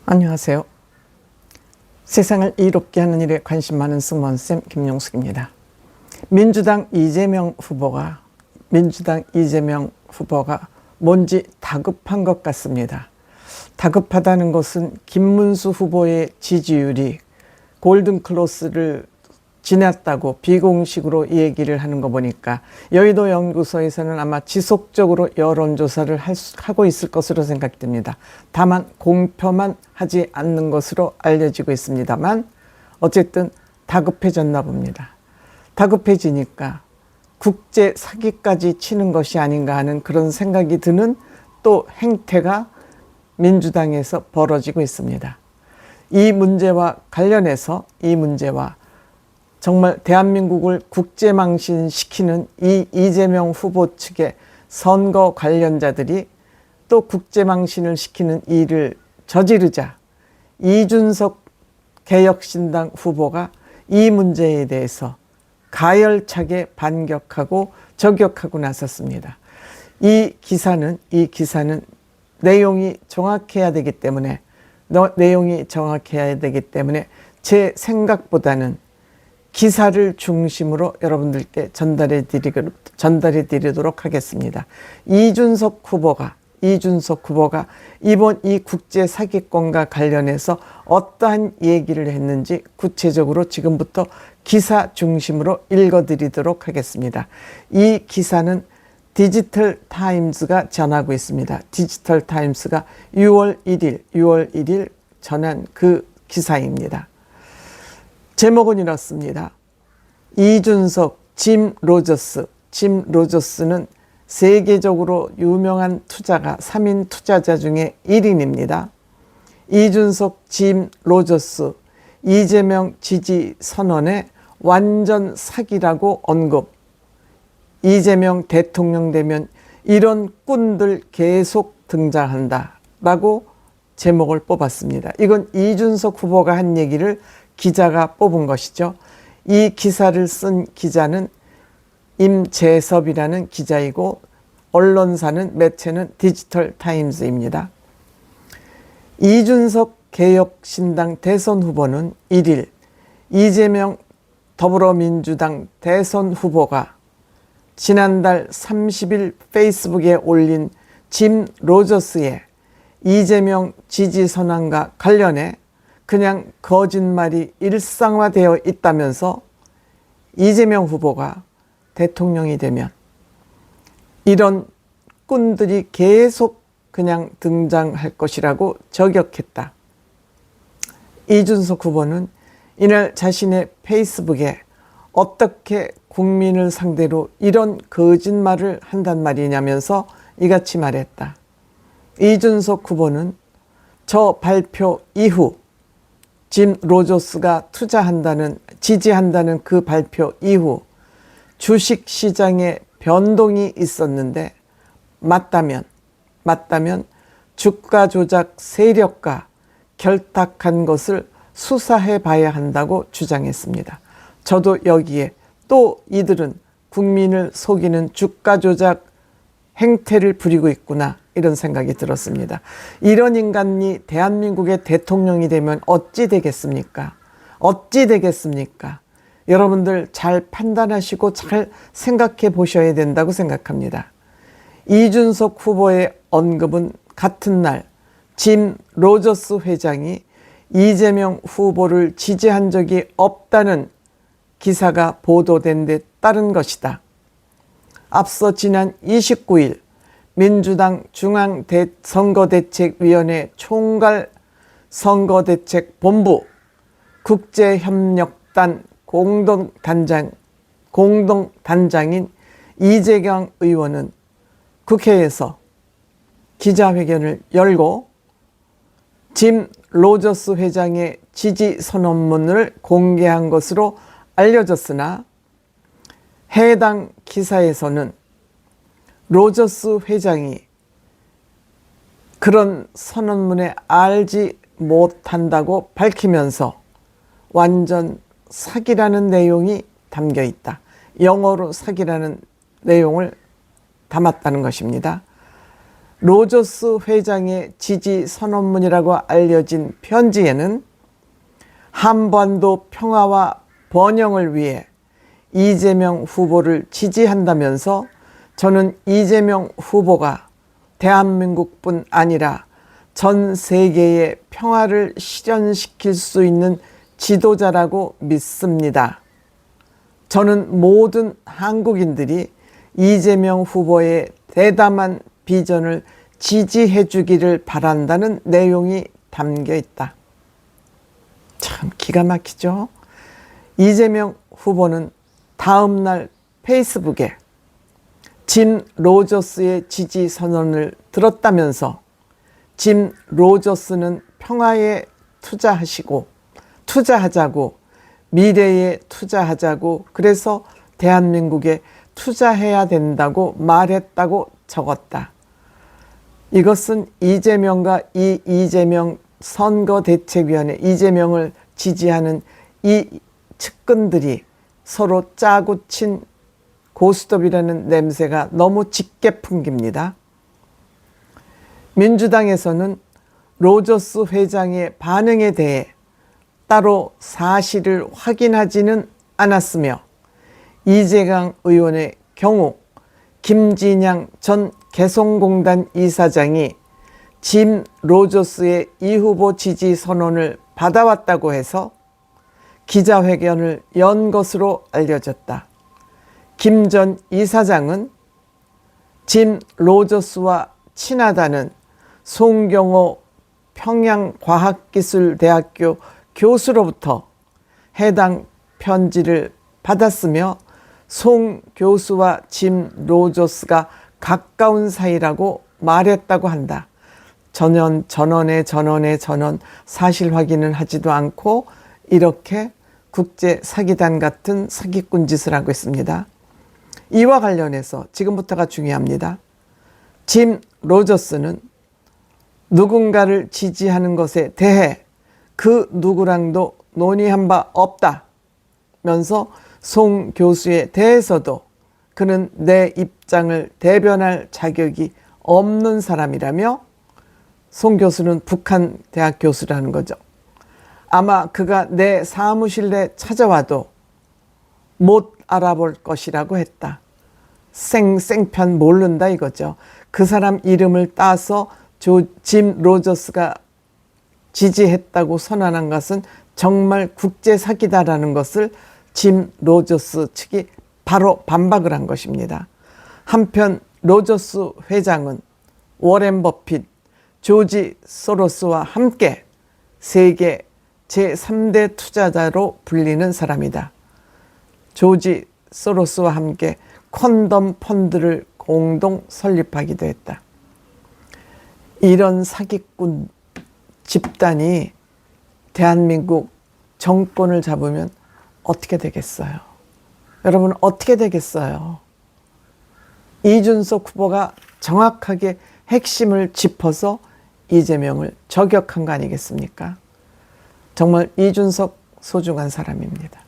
안녕하세요. 세상을 이롭게 하는 일에 관심 많은 승무원쌤 김용숙입니다. 민주당 이재명 후보가 뭔지 다급한 것 같습니다. 다급하다는 것은 김문수 후보의 지지율이 골든크로스를 지났다고 비공식으로 얘기를 하는 거 보니까 여의도 연구소에서는 아마 지속적으로 여론조사를 하고 있을 것으로 생각됩니다. 다만 공표만 하지 않는 것으로 알려지고 있습니다만 어쨌든 다급해졌나 봅니다. 다급해지니까 국제 사기까지 치는 것이 아닌가 하는 그런 생각이 드는 또 행태가 민주당에서 벌어지고 있습니다. 이 문제와 관련해서 정말 대한민국을 국제망신시키는 이 이재명 후보 측의 선거 관련자들이 또 국제망신을 시키는 일을 저지르자 이준석 개혁신당 후보가 이 문제에 대해서 가열차게 반격하고 저격하고 나섰습니다. 이 기사는 내용이 정확해야 되기 때문에 제 생각보다는 기사를 중심으로 여러분들께 전달해 드리도록 하겠습니다. 이준석 후보가 이번 이 국제 사기권과 관련해서 어떠한 얘기를 했는지 구체적으로 지금부터 기사 중심으로 읽어 드리도록 하겠습니다. 이 기사는 디지털 타임스가 전하고 있습니다. 디지털 타임스가 6월 1일 전한 그 기사입니다. 제목은 이렇습니다. 이준석, 짐 로저스는 세계적으로 유명한 투자가 3인 투자자 중에 1인입니다. 이준석, 짐 로저스, 이재명 지지 선언에 완전 사기라고 언급. 이재명 대통령 되면 이런 꾼들 계속 등장한다 라고 제목을 뽑았습니다. 이건 이준석 후보가 한 얘기를 기자가 뽑은 것이죠. 이 기사를 쓴 기자는 임재섭이라는 기자이고 매체는 디지털 타임스입니다. 이준석 개혁신당 대선 후보는 1일 이재명 더불어민주당 대선 후보가 지난달 30일 페이스북에 올린 짐 로저스의 이재명 지지 선언과 관련해 그냥 거짓말이 일상화되어 있다면서 이재명 후보가 대통령이 되면 이런 꾼들이 계속 그냥 등장할 것이라고 저격했다. 이준석 후보는 이날 자신의 페이스북에 어떻게 국민을 상대로 이런 거짓말을 한단 말이냐면서 이같이 말했다. 이준석 후보는 저 발표 이후 짐 로저스가 지지한다는 그 발표 이후 주식시장에 변동이 있었는데 맞다면 주가 조작 세력과 결탁한 것을 수사해 봐야 한다고 주장했습니다. 저도 여기에 또 이들은 국민을 속이는 주가 조작 행태를 부리고 있구나 이런 생각이 들었습니다. 이런 인간이 대한민국의 대통령이 되면 어찌 되겠습니까? 여러분들 잘 판단하시고 잘 생각해 보셔야 된다고 생각합니다. 이준석 후보의 언급은 같은 날 짐 로저스 회장이 이재명 후보를 지지한 적이 없다는 기사가 보도된 데 따른 것이다. 앞서 지난 29일 민주당 중앙선거대책위원회 총괄 선거대책본부 국제협력단 공동단장인 이재경 의원은 국회에서 기자회견을 열고 짐 로저스 회장의 지지 선언문을 공개한 것으로 알려졌으나 해당 기사에서는 로저스 회장이 그런 선언문에 알지 못한다고 밝히면서 완전 사기라는 내용이 담겨 있다. 영어로 사기라는 내용을 담았다는 것입니다. 로저스 회장의 지지 선언문이라고 알려진 편지에는 한반도 평화와 번영을 위해 이재명 후보를 지지한다면서 저는 이재명 후보가 대한민국뿐 아니라 전 세계의 평화를 실현시킬 수 있는 지도자라고 믿습니다. 저는 모든 한국인들이 이재명 후보의 대담한 비전을 지지해 주기를 바란다는 내용이 담겨 있다. 참 기가 막히죠? 이재명 후보는 다음 날 페이스북에 짐 로저스의 지지 선언을 들었다면서 짐 로저스는 평화에 투자하자고 미래에 투자하자고 그래서 대한민국에 투자해야 된다고 말했다고 적었다. 이것은 이재명과 이재명 선거대책위원회 이재명을 지지하는 이 측근들이 서로 짜고 친 고스톱이라는 냄새가 너무 짙게 풍깁니다. 민주당에서는 로저스 회장의 반응에 대해 따로 사실을 확인하지는 않았으며 이재강 의원의 경우 김진양 전 개성공단 이사장이 짐 로저스의 이 후보 지지 선언을 받아왔다고 해서 기자회견을 연 것으로 알려졌다. 김 전 이사장은 짐 로저스와 친하다는 송경호 평양과학기술대학교 교수로부터 해당 편지를 받았으며 송 교수와 짐 로저스가 가까운 사이라고 말했다고 한다. 전원 사실 확인은 하지도 않고 이렇게 국제 사기단 같은 사기꾼 짓을 하고 있습니다. 이와 관련해서 지금부터가 중요합니다. 짐 로저스는 누군가를 지지하는 것에 대해 그 누구랑도 논의한 바 없다면서 송 교수에 대해서도 그는 내 입장을 대변할 자격이 없는 사람이라며 송 교수는 북한 대학 교수라는 거죠. 아마 그가 내 사무실 내 찾아와도 못 알아볼 것이라고 했다. 생편 모른다 이거죠. 그 사람 이름을 따서 짐 로저스가 지지했다고 선언한 것은 정말 국제 사기다라는 것을 짐 로저스 측이 바로 반박을 한 것입니다. 한편 로저스 회장은 워렌 버핏, 조지 소로스와 함께 세계 제3대 투자자로 불리는 사람이다. 조지 소로스와 함께 콘돔 펀드를 공동 설립하기도 했다. 이런 사기꾼 집단이 대한민국 정권을 잡으면 어떻게 되겠어요? 여러분 어떻게 되겠어요? 이준석 후보가 정확하게 핵심을 짚어서 이재명을 저격한 거 아니겠습니까? 정말 이준석 소중한 사람입니다.